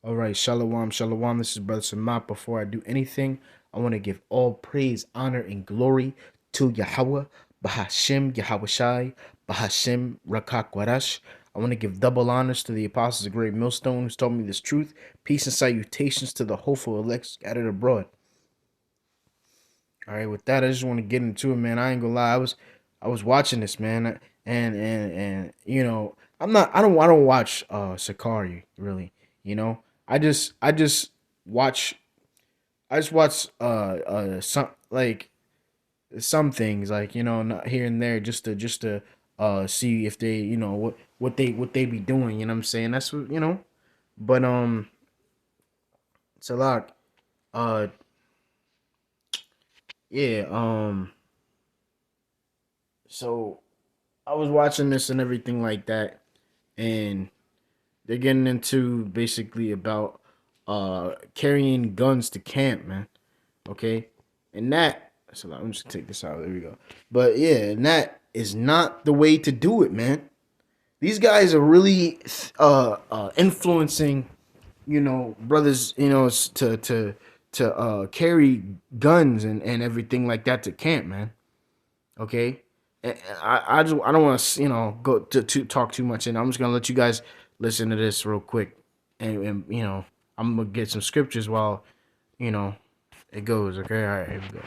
All right, shalom, shalom. This is Brother Samat. Before I do anything, I want to give all praise, honor, and glory to Yahweh, Bahashim, Yahweh Shai, Bahashim, Rakak Warash. I want to give double honors to the apostles of Great Millstone who's told me this truth. Peace and salutations to the hopeful elect scattered abroad. All right, with that, I just want to get into it, man. I ain't gonna lie, I was watching this, man, and I don't watch Sakari really, you know. I just watch watch some things like not here and there just to see if they what they be doing. You know what I'm saying? That's what But it's a lot. Uh, yeah. So I was watching this and everything like that, and they're getting into basically about carrying guns to camp, man. Okay, and that so I'm just gonna take this out. There we go. But yeah, and that is not the way to do it, man. These guys are really influencing, brothers, to carry guns and everything like that to camp, man. Okay, I don't want to go to talk too much, and I'm just gonna let you guys listen to this real quick, and I'm gonna get some scriptures while you know it goes. Okay, all right, here we go.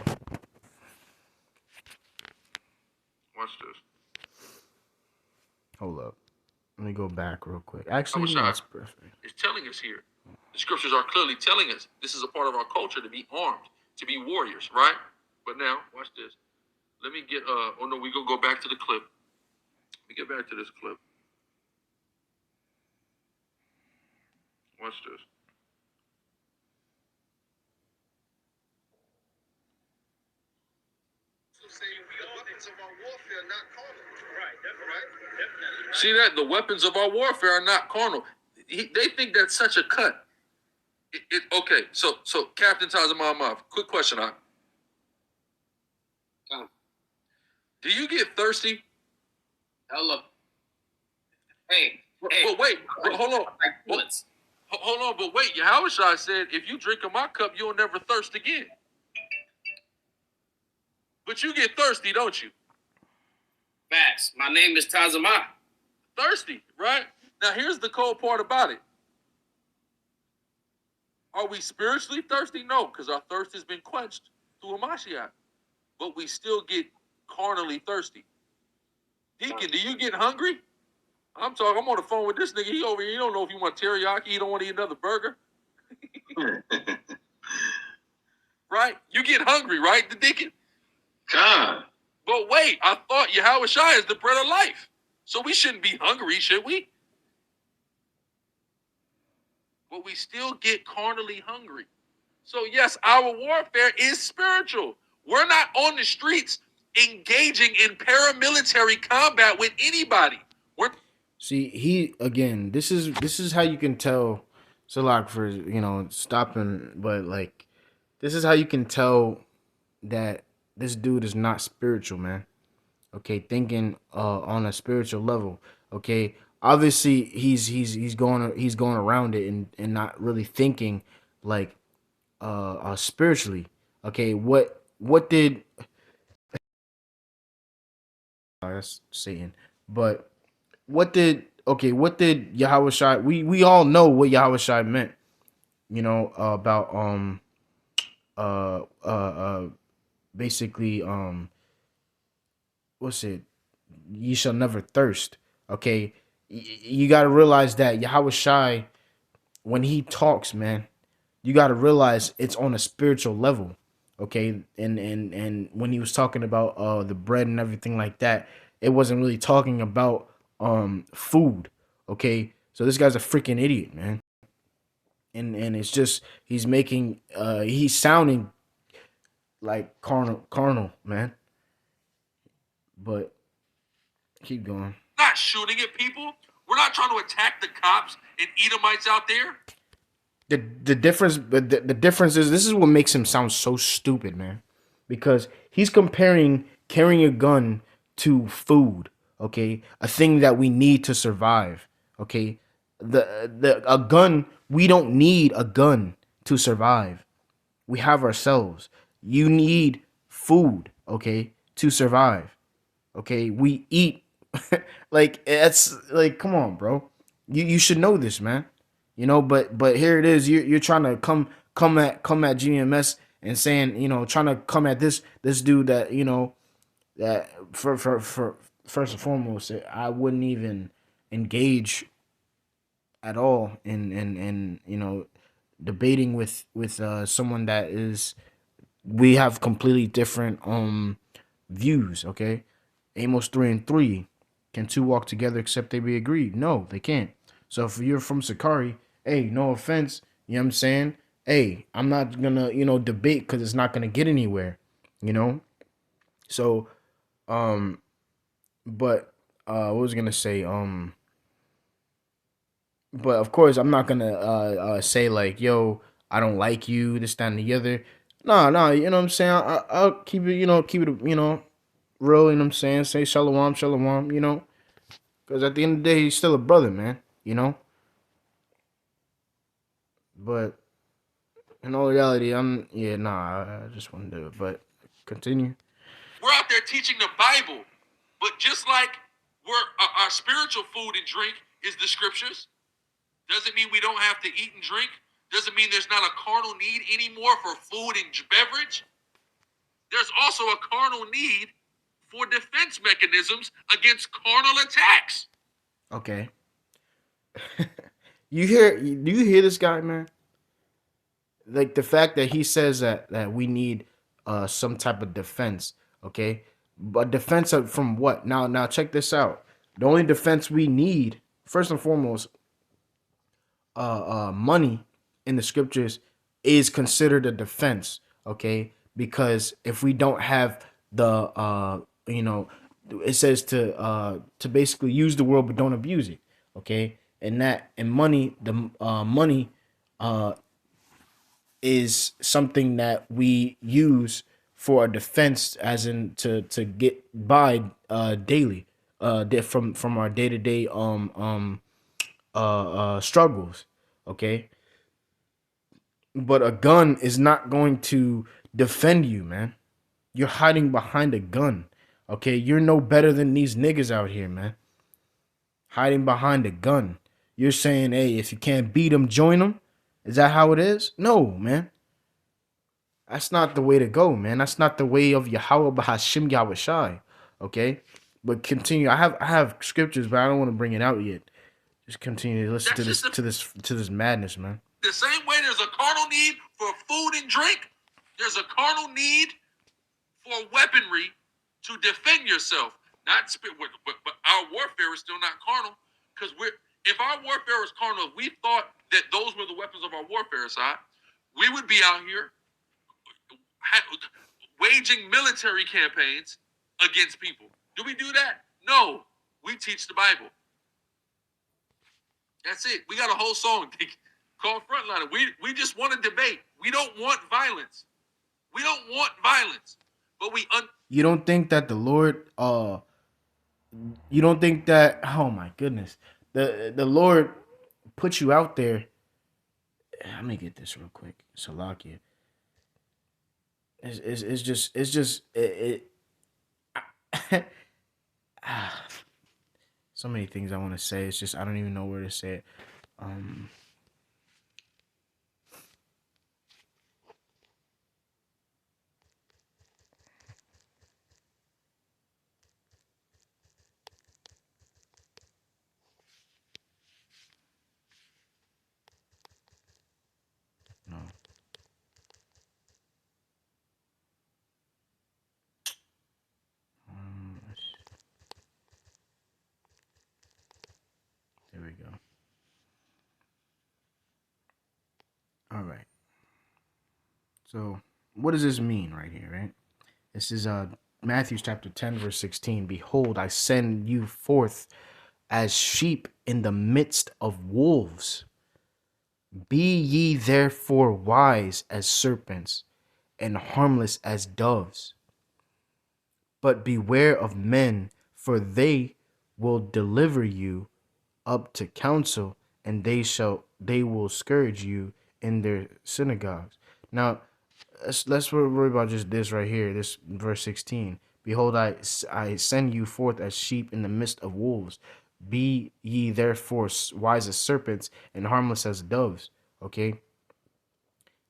Watch this. Hold up. Let me go back real quick. Actually, no, that's perfect. It's telling us here. The scriptures are clearly telling us this is a part of our culture to be armed, to be warriors, right? But now, watch this. Let me get oh no, we gonna go back to the clip. Let me get back to this clip. Watch this. See that? The weapons of our warfare are not carnal. They think that's such a cut. Okay, so Captain Tazamamav, quick question, do you get thirsty? Hello. Hey. But wait, hold on. Hold on, but wait. Yahushua said, if you drink of my cup, you'll never thirst again. But you get thirsty, don't you? Facts. My name is Tazama. Thirsty, right? Now, here's the cold part about it. Are we spiritually thirsty? No, because our thirst has been quenched through a Mashiach. But we still get carnally thirsty. Deacon, do you get hungry? I'm on the phone with this nigga. He over here. You don't know if you want teriyaki. You don't want to eat another burger. Right? You get hungry, right, the deacon? God. But wait, I thought Yahweh Shai is the bread of life. So we shouldn't be hungry, should we? But we still get carnally hungry. So yes, our warfare is spiritual. We're not on the streets engaging in paramilitary combat with anybody. See, he again. This is how you can tell Salak for stopping, but like this is how you can tell that this dude is not spiritual, man. Okay, thinking on a spiritual level. Okay, obviously he's going around it and not really thinking like spiritually. Okay, what did that's Satan, but what did Yahweh Shai, we all know what Yahweh Shai meant, about uh uh uh basically what's it, ye shall never thirst. Okay, you got to realize that Yahweh Shai, when he talks, man, you got to realize it's on a spiritual level. Okay, and when he was talking about the bread and everything like that, it wasn't really talking about food. Okay, so this guy's a freaking idiot, man. And it's just he's sounding like carnal, man. But keep going. Not shooting at people. We're not trying to attack the cops and Edomites out there. The difference, but the difference is, this is what makes him sound so stupid, man. Because he's comparing carrying a gun to food, okay? A thing that we need to survive, okay? A gun, we don't need a gun to survive. We have ourselves. You need food, okay, to survive. Okay, we eat. Like, it's like, come on, bro. You should know this, man. But here it is. You're trying to come at GMS and saying, trying to come at this dude that, that for first and foremost, I wouldn't even engage at all in debating with someone that is, we have completely different views. Okay, Amos 3:3, can two walk together except they be agreed? No, they can't. So if you're from Sakari, hey, no offense, you know what I'm saying? Hey, I'm not gonna debate because it's not gonna get anywhere, you know. So but what was I gonna say? But of course, I'm not gonna say like, yo, I don't like you, this, that, and the other. No, no, you know what I'm saying? I'll keep it, keep it, real, you know what I'm saying? Say shalom, shalom, because at the end of the day, he's still a brother, man, But in all reality, yeah, nah, I just want to do it. But continue. We're out there teaching the Bible, but just like our spiritual food and drink is the scriptures, doesn't mean we don't have to eat and drink. Doesn't mean there's not a carnal need anymore for food and beverage. There's also a carnal need for defense mechanisms against carnal attacks. Okay. Do you hear this guy, man? Like, the fact that he says that we need some type of defense, okay? But defense from what? Now check this out. The only defense we need, first and foremost, money in the scriptures is considered a defense, okay? Because if we don't have the it says to basically use the world but don't abuse it, okay? And money, the money is something that we use for a defense, as in to get by daily, from our day-to-day struggles, okay? But a gun is not going to defend you, man. You're hiding behind a gun, okay? You're no better than these niggas out here, man. Hiding behind a gun. You're saying, hey, if you can't beat them, join them. Is that how it is? No, man. That's not the way to go, man. That's not the way of Yahweh Bahashim Yahushai. Okay? But continue. I have scriptures, but I don't want to bring it out yet. Just continue to listen to this madness, man. The same way there's a carnal need for food and drink, there's a carnal need for weaponry to defend yourself. Not but our warfare is still not carnal, because if our warfare was carnal, if we thought that those were the weapons of our warfare side, we would be out here waging military campaigns against people. Do we do that? No. We teach the Bible. That's it. We got a whole song called Frontliner. We just want to debate. We don't want violence. We don't want violence. But you don't think that the Lord you don't think that, oh my goodness, the Lord put you out there. Let me get this real quick. Salakia. It's just so many things I want to say. It's just I don't even know where to say it. No. There we go. All right. So, what does this mean right here, right? This is Matthew chapter 10, verse 16. Behold, I send you forth as sheep in the midst of wolves. Be ye therefore wise as serpents and harmless as doves. But beware of men, for they will deliver you up to council and they will scourge you in their synagogues. Now, let's worry about just this right here, this verse 16. Behold, I send you forth as sheep in the midst of wolves. Be ye therefore wise as serpents and harmless as doves. Okay,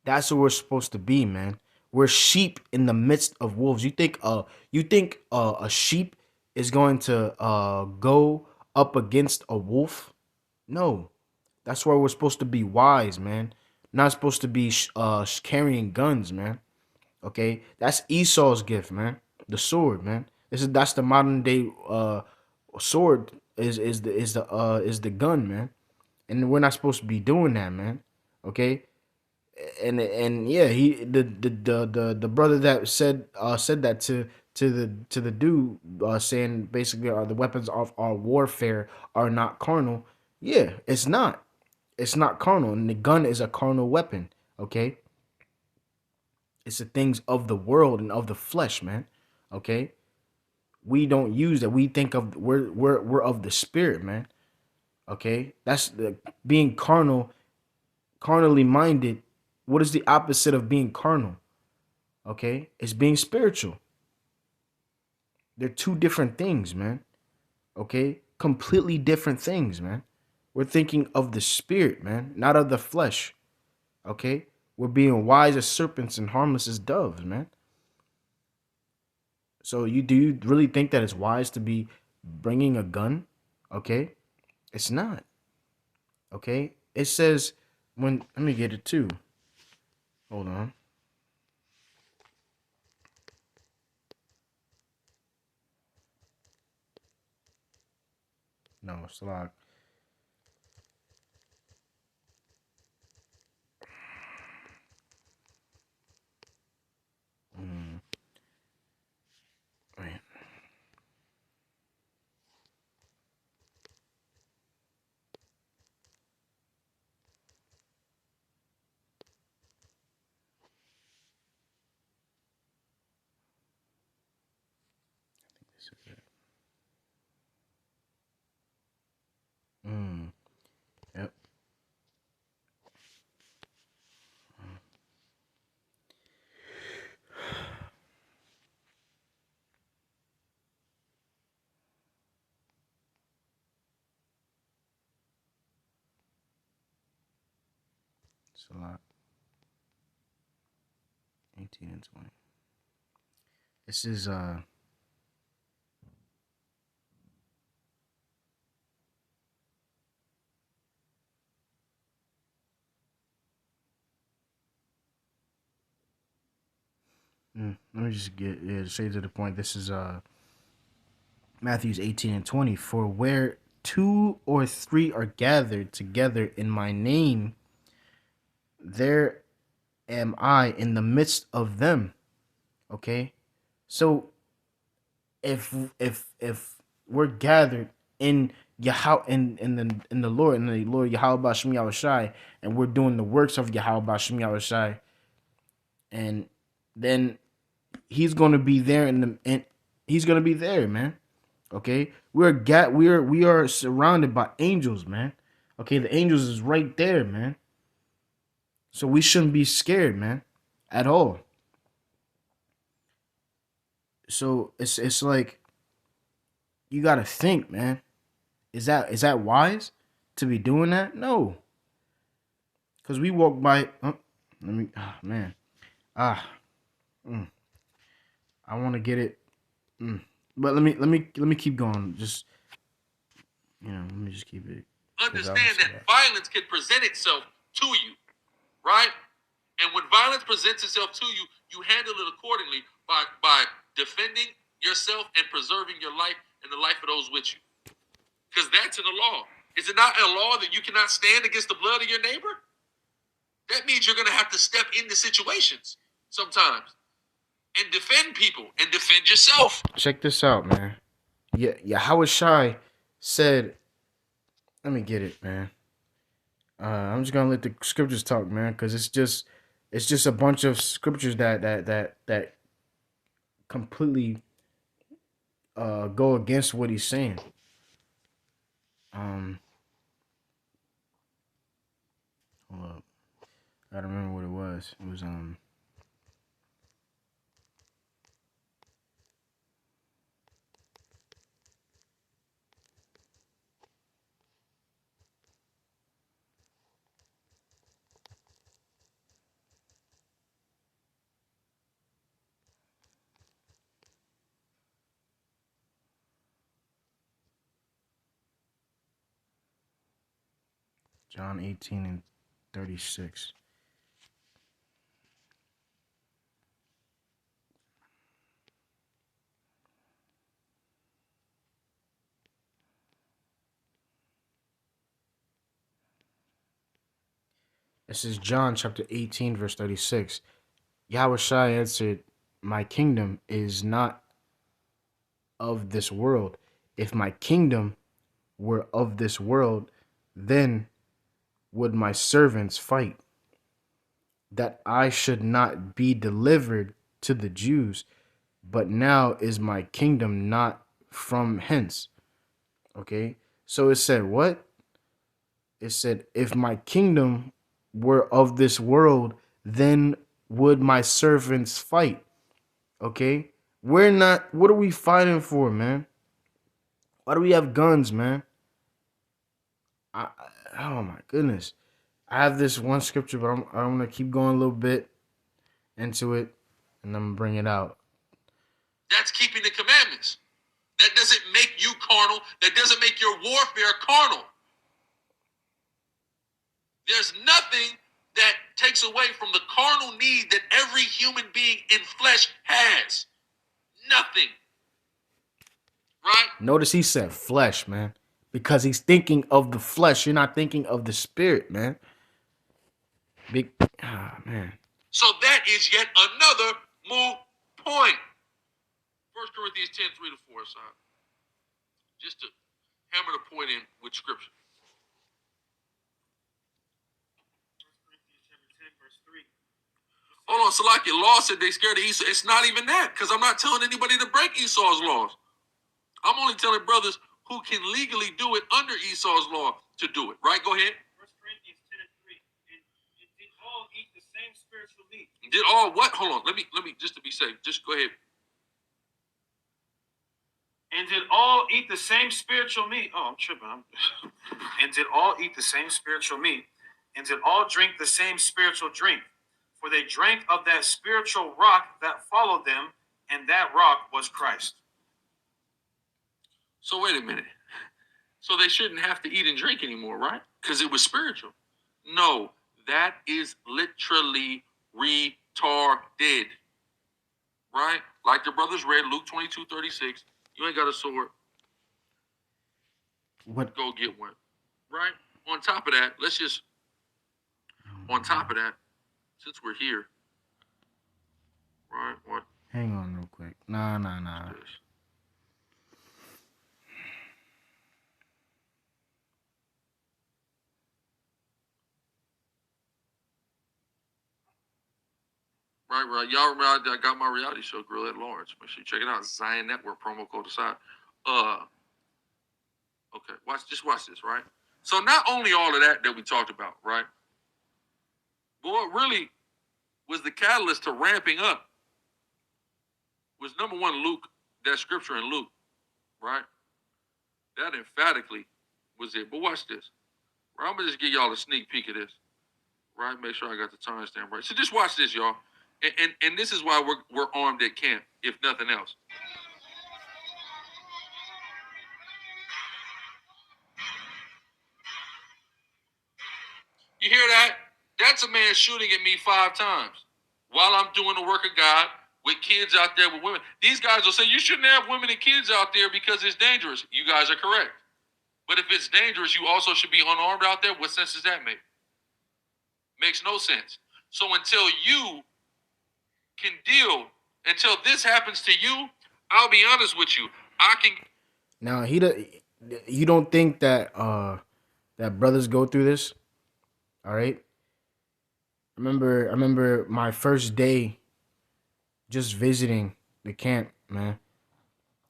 that's what we're supposed to be, man. We're sheep in the midst of wolves. You think a sheep is going to go up against a wolf? No. That's why we're supposed to be wise, man. Not supposed to be carrying guns, man. Okay? That's Esau's gift, man. The sword, man. That's the modern day sword is the gun, man. And we're not supposed to be doing that, man. Okay? And yeah, the brother that said that to the dude, saying basically the weapons of our warfare are not carnal. Yeah, it's not carnal, and the gun is a carnal weapon. Okay, it's the things of the world and of the flesh, man. Okay, we don't use that. We think of we're of the spirit, man. Okay, that's the being carnally minded. What is the opposite of being carnal? Okay, it's being spiritual. They're two different things, man. Okay, completely different things, man. We're thinking of the spirit, man, not of the flesh. Okay, we're being wise as serpents and harmless as doves, man. So you really think that it's wise to be bringing a gun? Okay, it's not. Okay, it says when let me get it too. Hold on. No, it's like wait. This is it. Mm, yep. It's a lot. 18 and 20. This is let me just get straight to the point. This is Matthew's 18 and 20. For where two or three are gathered together in my name, there am I in the midst of them. Okay? So if we're gathered in Yahweh in the Lord Yahweh Bashem Yahushai, and we're doing the works of Yahweh Bashem Yahushai, and then he's gonna be there and he's gonna be there, man. Okay, we are surrounded by angels, man. Okay, the angels is right there, man. So we shouldn't be scared, man, at all. So it's like you gotta think, man. Is that wise to be doing that? No, because we walk by. Let me, man. Ah, mm, I want to get it. But let me keep going. Just let me just keep it. Understand that violence can present itself to you, right? And when violence presents itself to you, you handle it accordingly by defending yourself and preserving your life and the life of those with you. Because that's in the law. Is it not a law that you cannot stand against the blood of your neighbor? That means you're going to have to step into situations sometimes and defend people and defend yourself. Check this out, man. Yeah, Howard Shy said, let me get it, man. I'm just gonna let the scriptures talk, man, because it's just a bunch of scriptures that completely go against what he's saying. Um, I gotta remember what it was. It was John 18:36. This is John chapter 18, verse 36. Yahweh Shai answered, my kingdom is not of this world. If my kingdom were of this world, then would my servants fight, that I should not be delivered to the Jews. But now is my kingdom not from hence. Okay? So it said what? It said, if my kingdom were of this world, then would my servants fight. Okay? We're not, what are we fighting for, man? Why do we have guns, man? Oh my goodness. I have this one scripture, but I'm gonna keep going a little bit into it, and I'm gonna bring it out. That's keeping the commandments. That doesn't make you carnal. That doesn't make your warfare carnal. There's nothing that takes away from the carnal need that every human being in flesh has. Nothing. Right? Notice he said flesh, man, because he's thinking of the flesh. You're not thinking of the spirit, man. Man. So that is yet another moot point. 1 Corinthians 10:3-4, son. Just to hammer the point in with scripture. 1 Corinthians chapter 10, verse 3. Hold on, Salakia. Law said they scared of Esau. It's not even that, because I'm not telling anybody to break Esau's laws. I'm only telling brothers who can legally do it under Esau's law to do it. Right? Go ahead. 1 Corinthians 10:3. And did all eat the same spiritual meat? Did all what? Hold on. Let me just to be safe. Just go ahead. And did all eat the same spiritual meat? Oh, I'm tripping. And did all eat the same spiritual meat? And did all drink the same spiritual drink? For they drank of that spiritual rock that followed them, and that rock was Christ. So wait a minute. So they shouldn't have to eat and drink anymore, right? Because it was spiritual. No, that is literally retarded. Right? Like the brothers read Luke 22:36. You ain't got a sword. What? Go get one. Right? On top of that, since we're here. Right? What? Hang on real quick. Nah. Right. Y'all remember I got my reality show, Grill at Lawrence. Make sure you check it out. Zion Network promo code aside. Okay. Watch this, right? So not only all of that we talked about, right? But what really was the catalyst to ramping up was number one, Luke, that scripture in Luke, right? That emphatically was it. But watch this. Right? I'm gonna just give y'all a sneak peek of this. Right? Make sure I got the timestamp right. So just watch this, y'all. And this is why we're armed at camp, if nothing else. You hear that? That's a man shooting at me 5 times while I'm doing the work of God with kids out there with women. These guys will say, you shouldn't have women and kids out there because it's dangerous. You guys are correct. But if it's dangerous, you also should be unarmed out there. What sense does that make? Makes no sense. So until you can deal, until this happens to you, I'll be honest with you. Now you don't think that that brothers go through this? All right. I remember my first day just visiting the camp, man.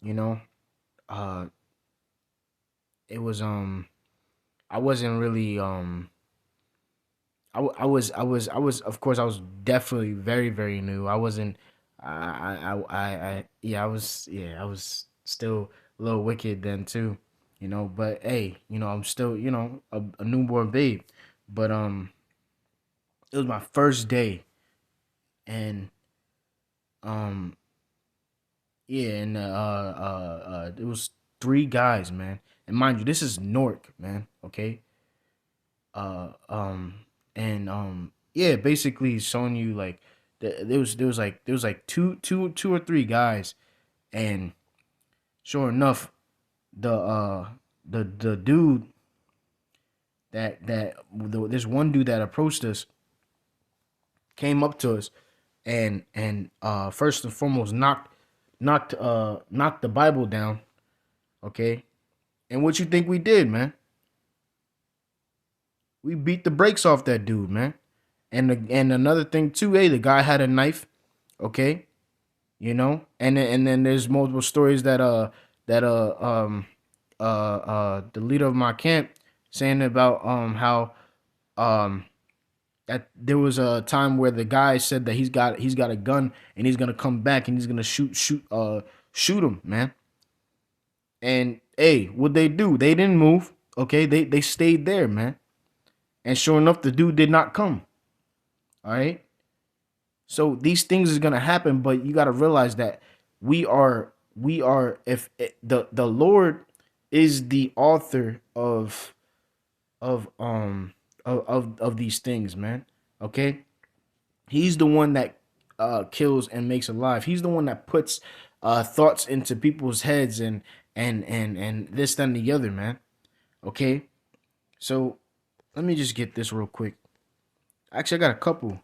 You know, it was I of course I was definitely very very new. I wasn't I was still a little wicked then too, you know. But hey, you know, I'm still, you know, a newborn babe. But it was my first day, and um yeah, and it was three guys, man. And mind you, this is Newark, man. Okay. Uh um yeah, basically showing you like there was like two or three guys, and sure enough, the dude this one dude that approached us came up to us, and first and foremost knocked the Bible down. Okay. And what you think we did, man? We beat the brakes off that dude, man. And another thing too, hey, the guy had a knife, okay, you know, and then there's multiple stories that the leader of my camp saying about how um that there was a time where the guy said that he's got a gun and he's gonna come back and he's gonna shoot him, man. And hey, what they do? They didn't move, okay? They stayed there, man. And sure enough, the dude did not come. All right. So these things is gonna happen, but you gotta realize that we are if the Lord is the author of of these things, man. Okay, He's the one that kills and makes alive. He's the one that puts thoughts into people's heads and this that, and the other, man. Okay, so let me just get this real quick. Actually, I got a couple.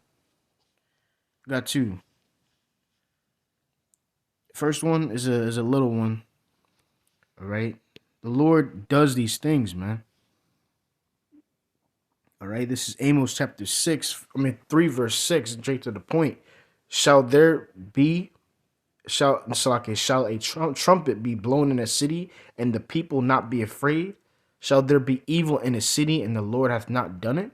Got two. First one is a little one. All right. The Lord does these things, man. All right. This is Amos chapter 6. 3 verse 6, straight to the point. Shall there be shall a trumpet be blown in a city and the people not be afraid? Shall there be evil in a city and the Lord hath not done it?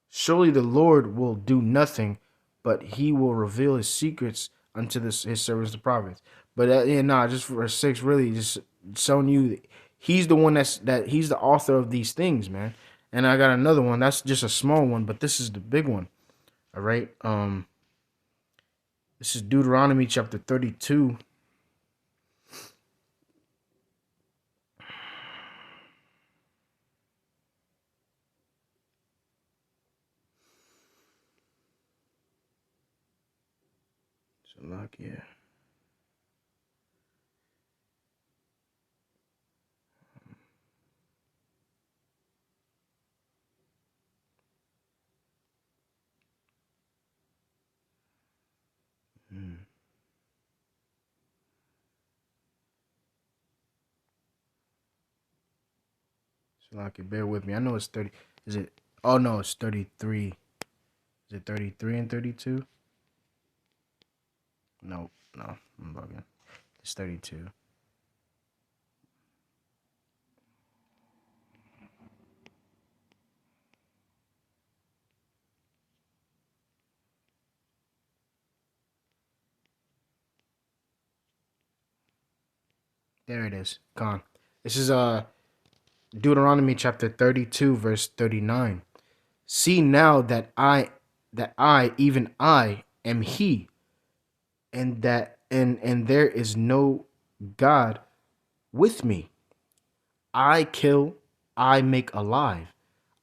Surely the Lord will do nothing, but he will reveal his secrets unto his servants the prophets. But just for verse 6, really just showing you that he's the one that he's the author of these things, man. And I got another one that's just a small one, but this is the big one. All right. This is Deuteronomy chapter 32. So look, yeah. So like, bear with me. I know it's 30. Is it? Oh no, it's 33. Is it 33 and 32? No, I'm bugging. It's 32. There it is. Gone. This is Deuteronomy chapter 32 verse 39. See now that I even I am he, and that and there is no God with me. I kill, I make alive,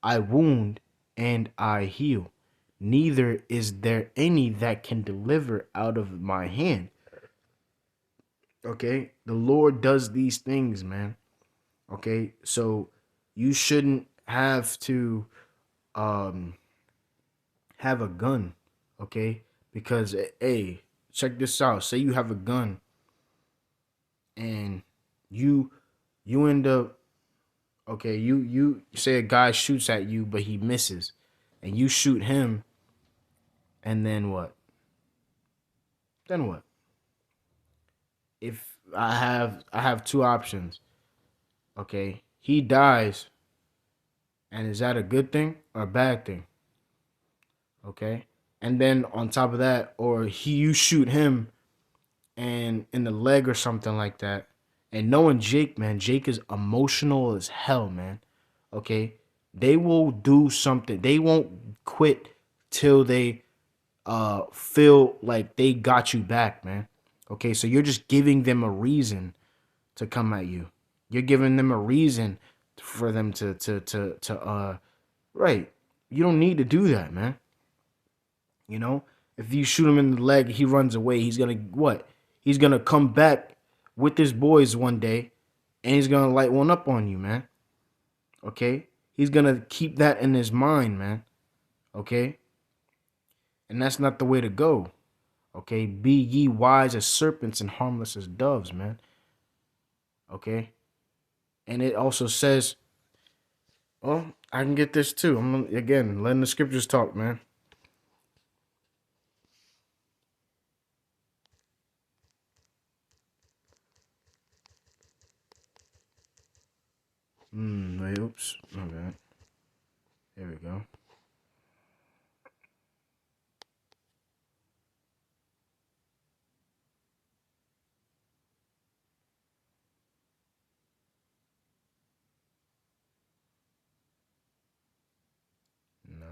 I wound, and I heal. Neither is there any that can deliver out of my hand. Okay? The Lord does these things, man. Okay? So you shouldn't have to have a gun, okay? Because hey, check this out. Say you have a gun and you end up, okay, you say a guy shoots at you but he misses and you shoot him, and then what? Then what? If I have two options. Okay? He dies, and is that a good thing or a bad thing? Okay, and then on top of that, or you shoot him and in the leg or something like that. And knowing Jake, man, Jake is emotional as hell, man. Okay, they will do something. They won't quit till they feel like they got you back, man. Okay, so you're just giving them a reason to come at you. You're giving them a reason for them to right. You don't need to do that, man. You know, if you shoot him in the leg, he runs away. He's gonna what? He's gonna come back with his boys one day, and he's gonna light one up on you, man. Okay, he's gonna keep that in his mind, man. Okay, and that's not the way to go. Okay, be ye wise as serpents and harmless as doves, man. Okay, and it also says, well, I can get this too. I'm again letting the scriptures talk, man. Wait, oops, my bad. There we go. Nah,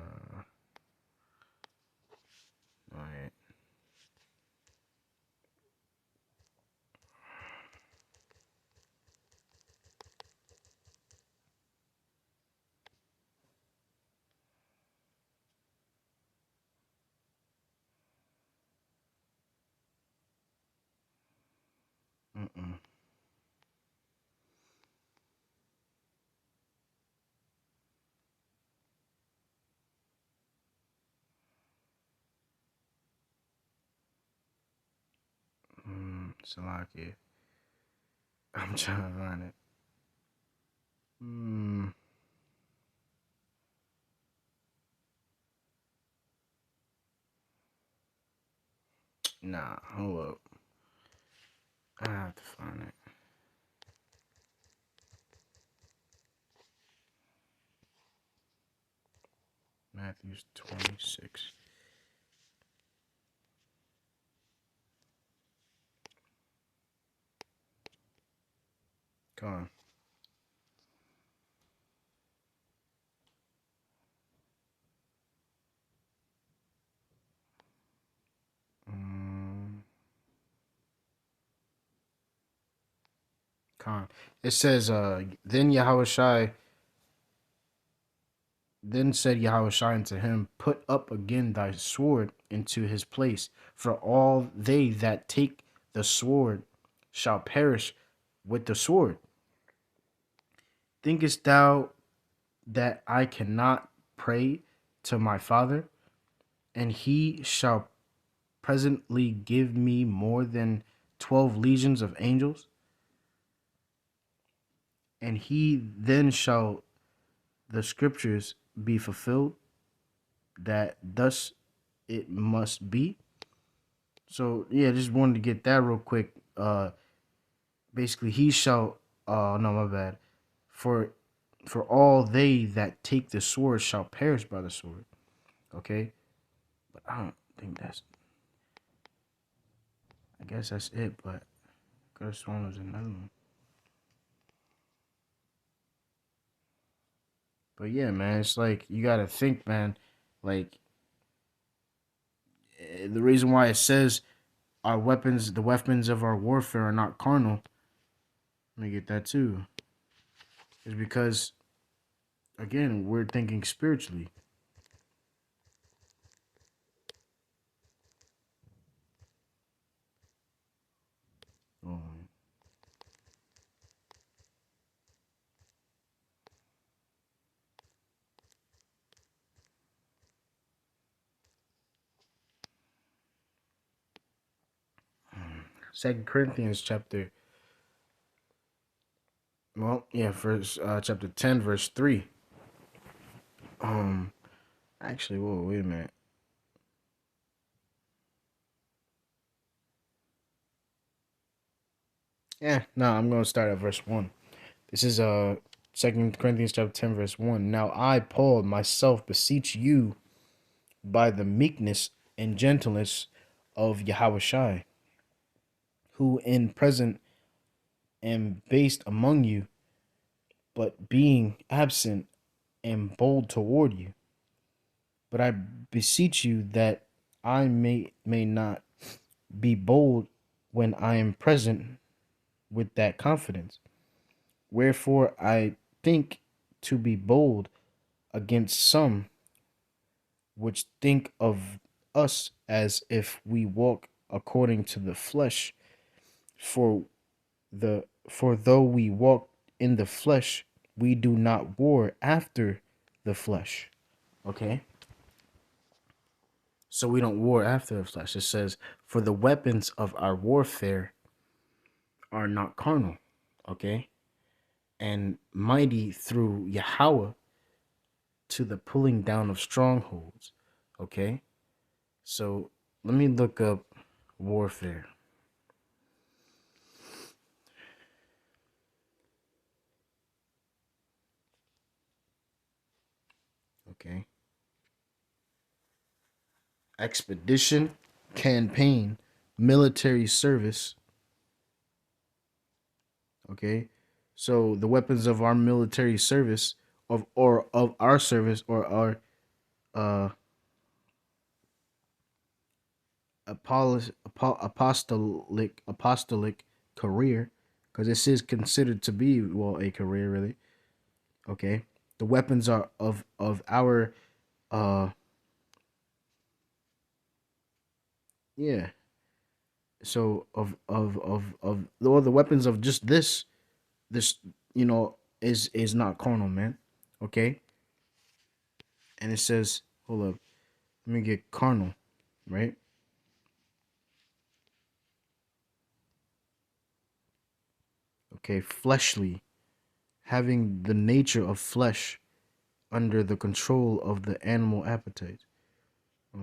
all right. Mm-mm. Salaki. I'm trying to find it. Nah, hold up. I have to find it. Matthew's 26. Come on. Con. It says, then Yahushai, then said Yahushai unto him, put up again thy sword into his place, for all they that take the sword shall perish with the sword. Thinkest thou that I cannot pray to my Father, and he shall presently give me more than 12 legions of angels? And he then shall the scriptures be fulfilled, that thus it must be. So yeah, just wanted to get that real quick. Basically, he shall. No, my bad. For all they that take the sword shall perish by the sword. Okay, but I don't think that's. I guess that's it. But could have sworn was another one. But yeah, man, it's like you gotta think, man. Like the reason why it says our weapons, the weapons of our warfare, are not carnal. Let me get that too. Is because again we're thinking spiritually. Um, 2 Corinthians chapter. Well, yeah, first chapter 10, verse 3. Actually, whoa, wait a minute. Yeah, no, I'm gonna start at verse 1. This is 2 Corinthians chapter 10, verse 1. Now I, Paul, myself beseech you by the meekness and gentleness of Yahushai, who in present am based among you, but being absent am bold toward you. But I beseech you that I may not be bold when I am present with that confidence. Wherefore I think to be bold against some which think of us as if we walk according to the flesh. For though we walk in the flesh, we do not war after the flesh. Okay? So we don't war after the flesh. It says, for the weapons of our warfare are not carnal. Okay? And mighty through Yahweh to the pulling down of strongholds. Okay? So let me look up warfare. Okay. Expedition, campaign, military service. Okay. So the weapons of our military service of our service or our apostolic career, because this is considered to be, well, a career really. Okay. The weapons are of our yeah. So or the weapons of just this is not carnal, man. Okay. And it says, hold up, let me get carnal, right? Okay, fleshly, having the nature of flesh under the control of the animal appetite.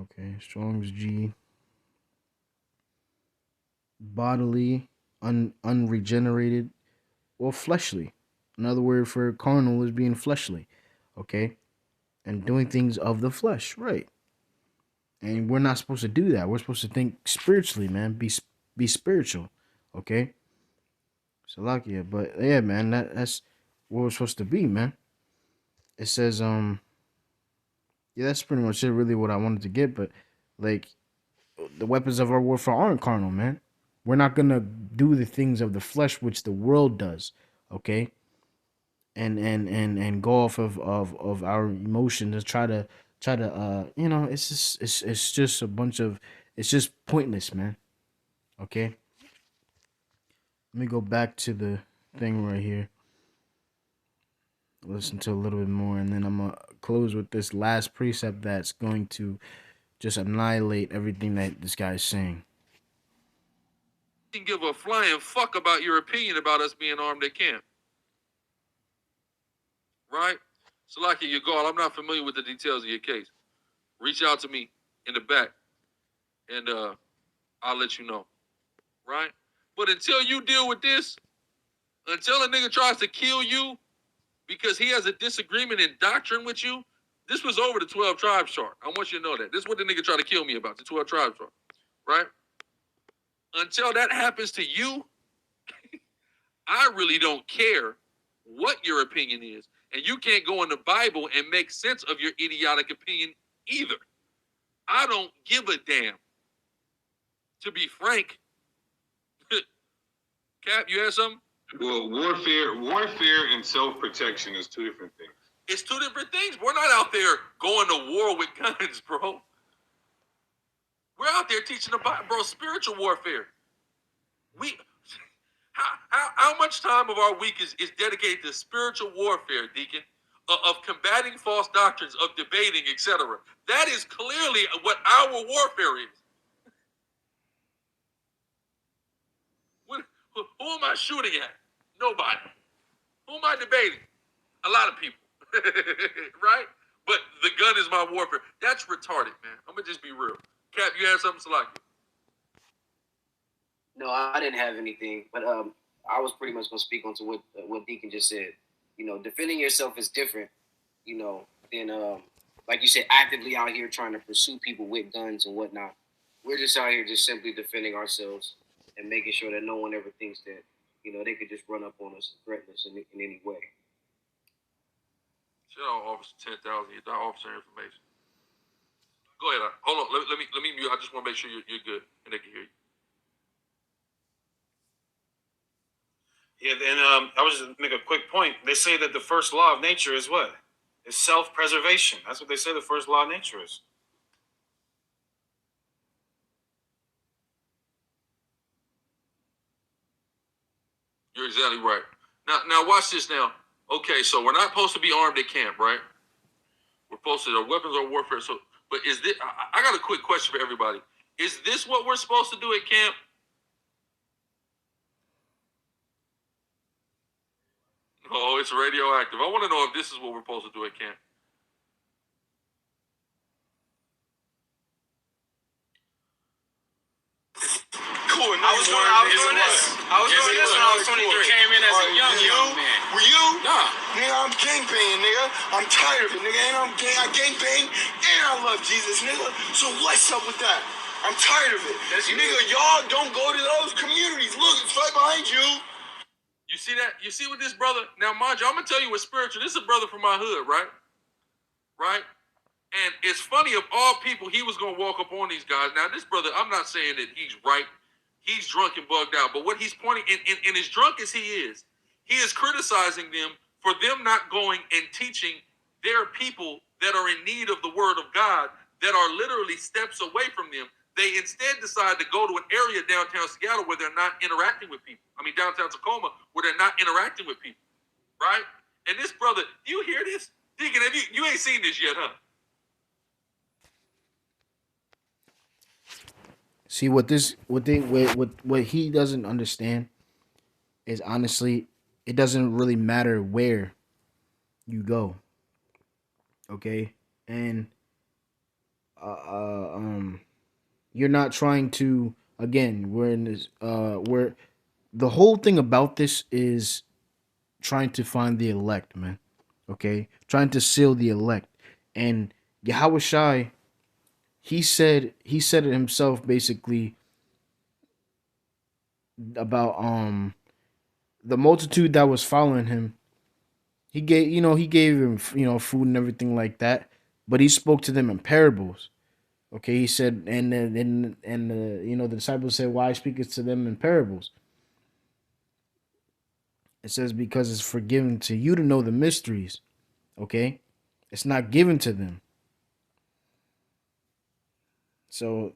Okay, Strong's G. Bodily, unregenerated, or fleshly. Another word for carnal is being fleshly. Okay, and doing things of the flesh, right? And we're not supposed to do that. We're supposed to think spiritually, man. Be spiritual, okay? Salakia, but yeah, man, that's what we're supposed to be, man. It says, yeah, that's pretty much it. Really, what I wanted to get, but like, the weapons of our warfare aren't carnal, man. We're not gonna do the things of the flesh which the world does, okay? And go off of our emotions and try to it's just a bunch of, it's just pointless, man. Okay, let me go back to the thing right here, listen to a little bit more, and then I'm gonna close with this last precept that's going to just annihilate everything that this guy is saying. Can give a flying fuck about your opinion about us being armed at camp. Right? Salaki, your guard, I'm not familiar with the details of your case. Reach out to me in the back, and I'll let you know. Right? But until you deal with this, until a nigga tries to kill you because he has a disagreement in doctrine with you, this was over the 12 tribes chart. I want you to know that. This is what the nigga tried to kill me about, the 12 tribes chart. Right? Until that happens to you, I really don't care what your opinion is. And you can't go in the Bible and make sense of your idiotic opinion either. I don't give a damn. To be frank. Cap, you had something? Well, warfare and self-protection is two different things. It's two different things. We're not out there going to war with guns, bro. We're out there teaching the Bible, bro, spiritual warfare. How much time of our week is dedicated to spiritual warfare, Deacon? Of combating false doctrines, of debating, etc. That is clearly what our warfare is. Who am I shooting at? Nobody. Who am I debating? A lot of people. Right? But the gun is my warfare. That's retarded, man. I'm going to just be real. Cap, you have something, Salaki? No, I didn't have anything, but I was pretty much going to speak on to what Deacon just said. You know, defending yourself is different, you know, than like you said, actively out here trying to pursue people with guns and whatnot. We're just out here just simply defending ourselves and making sure that no one ever thinks that, they could just run up on us and threaten us in any way. Shout out Officer 10,000. You're not officer information. Go ahead. Hold on. Let me mute. I just want to make sure you're good and they can hear you. Yeah, and I was just make a quick point. They say that the first law of nature is what? It's self-preservation. That's what they say the first law of nature is. You're exactly right. Now watch this now. Okay, so we're not supposed to be armed at camp, right? We're supposed to, our weapons are warfare. So, but is this, I got a quick question for everybody. Is this what we're supposed to do at camp? Oh, it's radioactive. I want to know if this is what we're supposed to do at camp. Cool. I was doing this. I was doing this when I was 23. Came in as a young man. Were you? Nah. Nigga, I'm gangbanging, nigga. I'm tired of it, nigga. And I gangbang and I love Jesus, nigga. So what's up with that? I'm tired of it. Nigga, y'all don't go to those communities. Look, it's right behind you. You see that? You see what this brother, now mind you, I'm going to tell you what's spiritual. This is a brother from my hood, right? Right? And it's funny, of all people, he was going to walk up on these guys. Now, this brother, I'm not saying that he's right. He's drunk and bugged out. But what he's pointing, and as drunk as he is criticizing them for them not going and teaching their people that are in need of the word of God, that are literally steps away from them. They instead decide to go to an area downtown Seattle where they're not interacting with people. I mean, downtown Tacoma, where they're not interacting with people, right? And this brother, do you hear this? Deacon, you ain't seen this yet, huh? See what he doesn't understand is, honestly, it doesn't really matter where you go. Okay? And you're not trying to, again, we're in this where the whole thing about this is trying to find the elect, man. Okay? Trying to seal the elect. And Yahweh Shai, he said it himself, basically, about the multitude that was following him. He gave him food and everything like that, but he spoke to them in parables. Okay, he said, and the disciples said, "Why speakest to them in parables?" It says, because it's forgiven to you to know the mysteries. Okay, it's not given to them. So,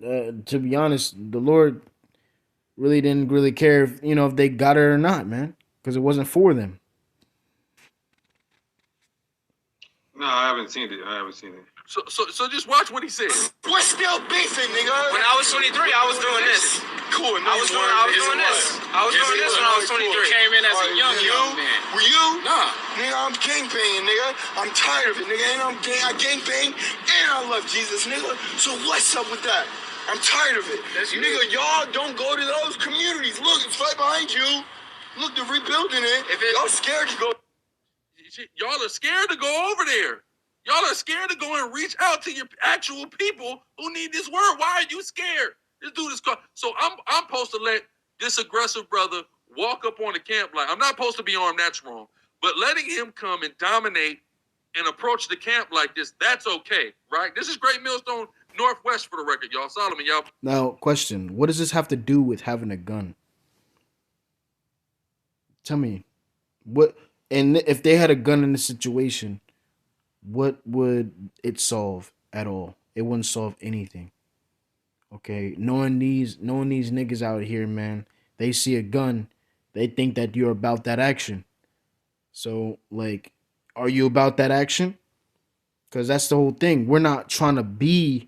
to be honest, the Lord really didn't really care if they got it or not, man, because it wasn't for them. No, I haven't seen it. So just watch what he said. We're still beefing, nigga. When I was 23, I was doing this. Cool. I was doing this. I was doing this when I was 23. Came in as a young man. Were you? Nah. Nigga, I'm gangbanging, nigga. I'm tired of it, nigga. And I gangbang and I love Jesus, nigga. So what's up with that? I'm tired of it. Nigga, y'all don't go to those communities. Look, it's right behind you. Look, they're rebuilding it. Y'all scared to go. Y'all are scared to go over there. Y'all are scared to go and reach out to your actual people who need this word. Why are you scared? This dude is called. So I'm supposed to let this aggressive brother walk up on the camp like, I'm not supposed to be armed, that's wrong. But letting him come and dominate and approach the camp like this, that's okay, right? This is Great Millstone Northwest, for the record, y'all. Solomon, y'all. Now, question: what does this have to do with having a gun? Tell me, what? And if they had a gun in this situation, what would it solve at all? It wouldn't solve anything. Okay, knowing these niggas out here, man, they see a gun, they think that you're about that action. So, like, are you about that action? Because that's the whole thing. We're not trying to be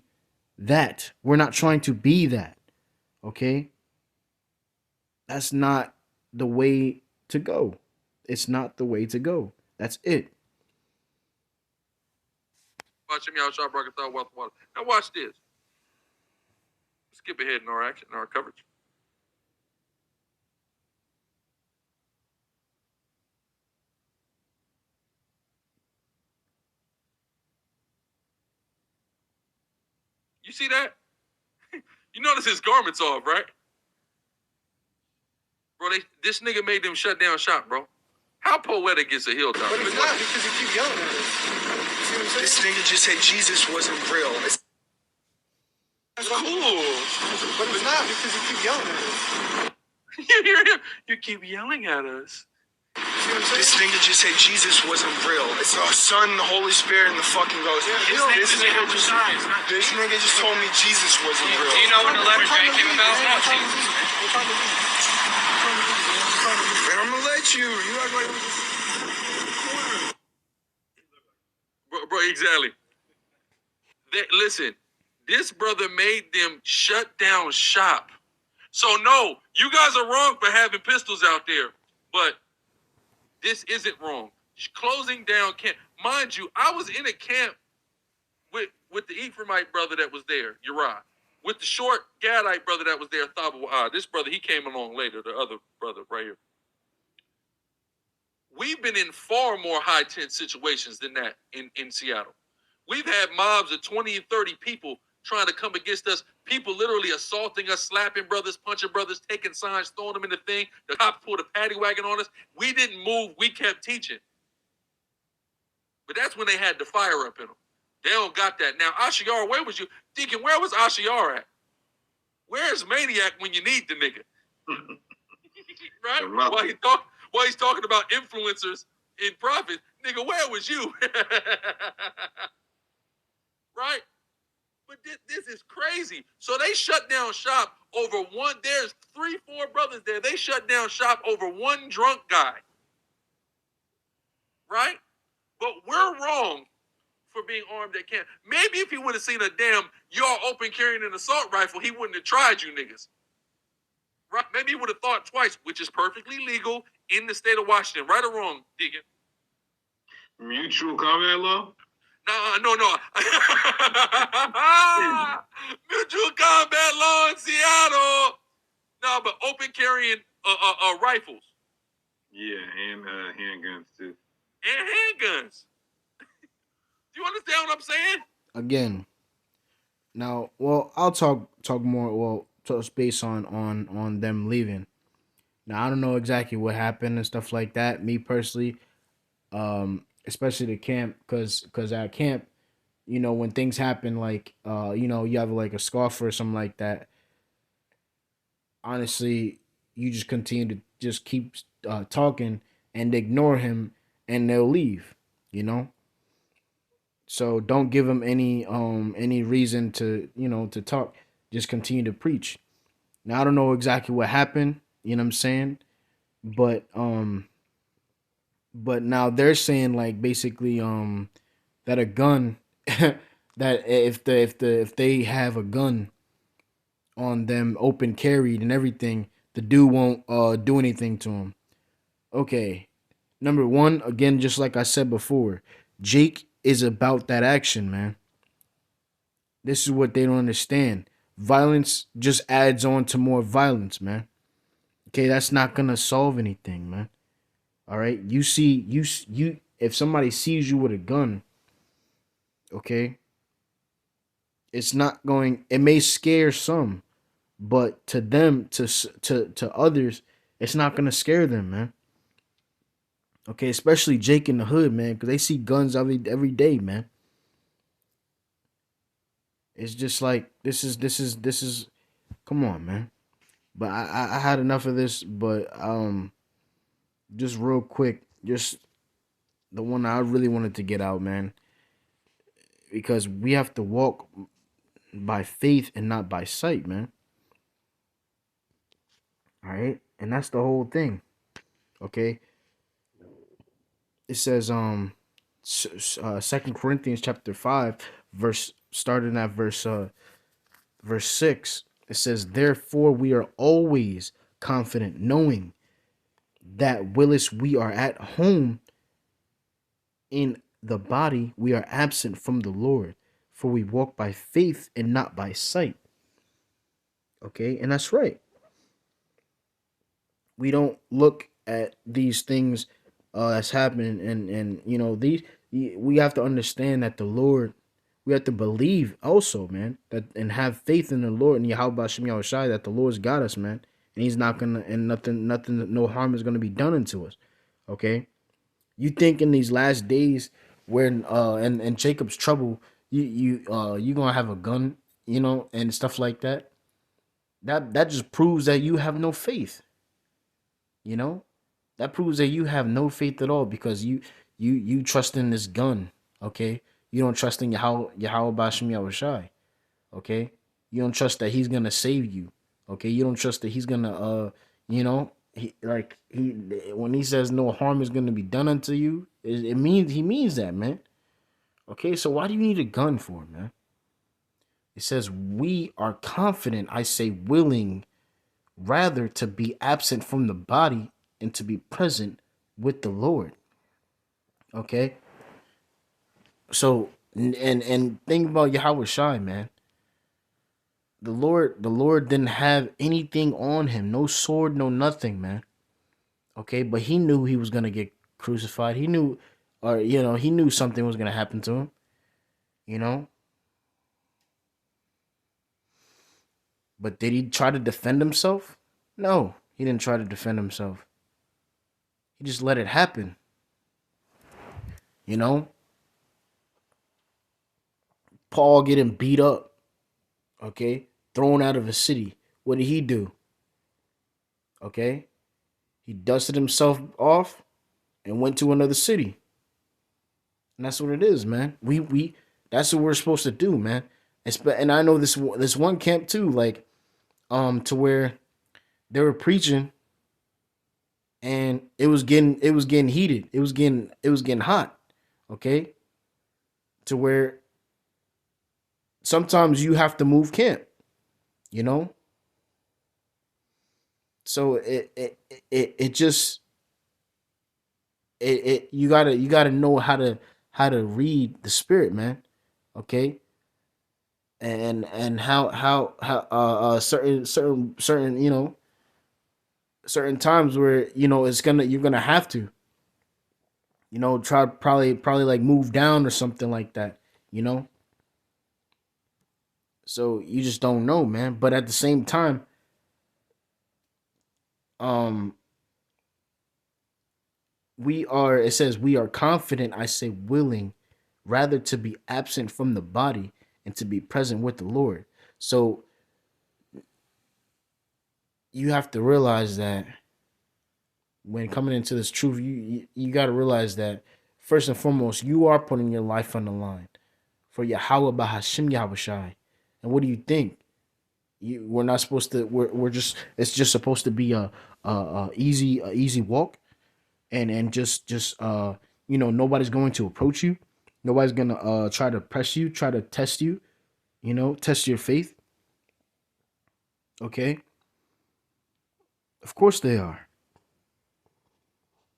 that. We're not trying to be that. Okay? That's not the way to go. It's not the way to go. That's it. Watch him, y'all. Sharp Rocket Thought, Wealth Water. Now watch this. Skip ahead in our action, in our coverage. see that? You notice his garments off, right? Bro, this nigga made them shut down shop, bro. How poetic is a hilltop? But it's not because he keep yelling at us. You see what I'm saying? This nigga just said Jesus wasn't real. That's cool. But it's not because he keep yelling at us. You hear him? You keep yelling at us. This nigga just said Jesus wasn't real. It's our Son, the Holy Spirit, and the fucking Ghost. This nigga just told me Jesus wasn't real. Do you know when the letter J came about? Man, I'm gonna let you. You act like Bro, exactly. Listen, this brother made them shut down shop. So no, you guys are wrong for having pistols out there, but this isn't wrong. Closing down camp. Mind you, I was in a camp with the Ephraimite brother that was there, Uriah. With the short Gadite brother that was there, Thabawah. This brother, he came along later, the other brother right here. We've been in far more high-tense situations than that in Seattle. We've had mobs of 20 and 30 people trying to come against us. People literally assaulting us, slapping brothers, punching brothers, taking signs, throwing them in the thing. The cops pulled a paddy wagon on us. We didn't move. We kept teaching. But that's when they had the fire up in them. They don't got that. Now, Ashiar, where was you? Deacon, where was Ashiar at? Where's Maniac when you need the nigga? Right? While he's talking about influencers and prophets, nigga, where was you? Right? But this is crazy. So they shut down shop over one. There's 3-4 brothers there. They shut down shop over one drunk guy. Right? But we're wrong for being armed at camp. Maybe if he would have seen a damn y'all open carrying an assault rifle, he wouldn't have tried you niggas. Right? Maybe he would have thought twice, which is perfectly legal in the state of Washington. Right or wrong, Deacon? Mutual combat law? No. Mutual combat law in Seattle. No, but open carrying rifles. Yeah, and handguns too. And handguns. Do you understand what I'm saying? Again. Now, well, I'll talk more. Well, touch base on them leaving. Now, I don't know exactly what happened and stuff like that. Me personally, especially the camp, because at camp, you know, when things happen, like you know, you have like a scoffer or something like that. Honestly, you just continue to just keep talking and ignore him, and they'll leave. You know. So don't give them any reason to, you know, to talk. Just continue to preach. Now, I don't know exactly what happened, you know what I'm saying? But now they're saying, like, basically that a gun that if they have a gun on them open carried and everything, the dude won't do anything to him. Okay. Number one, again, just like I said before, Jake is about that action, man. This is what they don't understand. Violence just adds on to more violence, man. Okay, that's not gonna solve anything, man. All right, you if somebody sees you with a gun, okay, it's not going. It may scare some, but to them, to others, it's not gonna scare them, man. Okay, especially Jake in the hood, man, because they see guns every day, man. It's just like this is come on, man. But I had enough of this, but just real quick, just the one I really wanted to get out, man. Because we have to walk by faith and not by sight, man. All right? And that's the whole thing. Okay? It says 2 Corinthians chapter 5 starting at verse 6. It says, therefore we are always confident, knowing that whilst we are at home in the body, we are absent from the Lord, for we walk by faith and not by sight. Okay, and that's right. We don't look at these things that's happening, and you know, we have to understand that the Lord We have to believe also, man, that and have faith in the Lord and Yahweh Hashem Yahushai that the Lord's got us, man, and He's not gonna and nothing, no harm is gonna be done unto us. Okay, you think in these last days when and Jacob's trouble, you gonna have a gun, you know, and stuff like that. That just proves that you have no faith. You know, that proves that you have no faith at all because you trust in this gun. Okay, you don't trust in Yahweh Bashim Yahushai. Okay, you don't trust that He's gonna save you. Okay, you don't trust that He's gonna you know, when He says no harm is gonna be done unto you, it means He means that, man. Okay, so why do you need a gun for, man? It says we are confident, I say willing, rather to be absent from the body and to be present with the Lord. Okay, so and think about Yahweh Shai, man. The Lord didn't have anything on him, no sword, no nothing, man. Okay, but he knew he was gonna get crucified. He knew, or you know, he knew something was gonna happen to him. You know. But did he try to defend himself? No, he didn't try to defend himself. He just let it happen. You know? Paul getting beat up. Okay? Thrown out of a city. What did he do? Okay? He dusted himself off and went to another city. And that's what it is, man. We that's what we're supposed to do, man. And I know this one camp too, like, to where they were preaching, and it was getting heated. It was getting hot. Okay, to where sometimes you have to move camp. You know. So it just you gotta know how to read the spirit, man. Okay. And how certain you know, certain times where you know you're gonna have to, you know, try probably like move down or something like that, you know. So you just don't know, man. But at the same time, it says we are confident, I say willing, rather to be absent from the body and to be present with the Lord. So you have to realize that when coming into this truth, you got to realize that first and foremost, you are putting your life on the line for Yahweh Bahashim Yahushai. And what do you think? We're not supposed to. It's just supposed to be a easy walk, and just you know, nobody's going to approach you. Nobody's gonna try to press you, try to test you, you know, test your faith. Okay. Of course they are.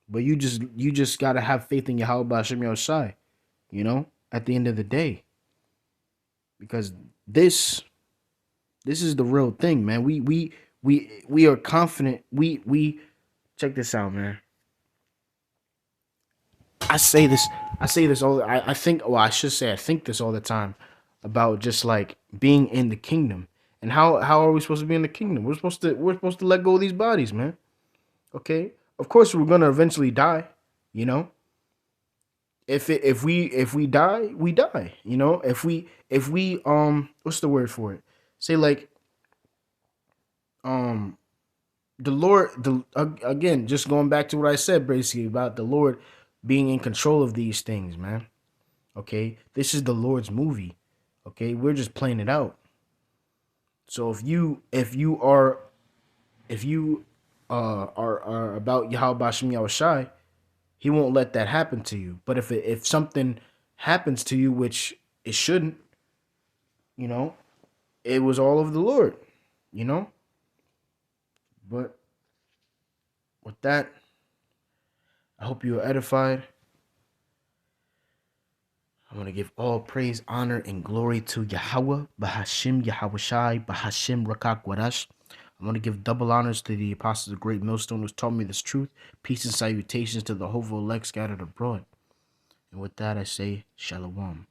But you just gotta have faith in Yahweh B'Hashem Yoshai, you know, at the end of the day. Because this is the real thing, man. We are confident. We check this out, man. I say this all. I think. Well, I should say I think this all the time about just like being in the kingdom and how are we supposed to be in the kingdom? We're supposed to let go of these bodies, man. Okay. Of course, we're gonna eventually die. You know. If we die, we die. You know. If we what's the word for it? Say like the Lord, again, just going back to what I said basically about the Lord being in control of these things, man. Okay, this is the Lord's movie. Okay, we're just playing it out. So if you are about Yahweh Bashim Yahushai, He won't let that happen to you. But if something happens to you, which it shouldn't, you know, it was all of the Lord, you know. But with that, I hope you are edified. I'm going to give all praise, honor, and glory to Yahweh, Bahashim, Yahushai, Bahashim, Rakak, Wadash. I'm going to give double honors to the apostles of Great Millstone who's taught me this truth. Peace and salutations to the hopeful elect scattered abroad. And with that, I say, Shalom.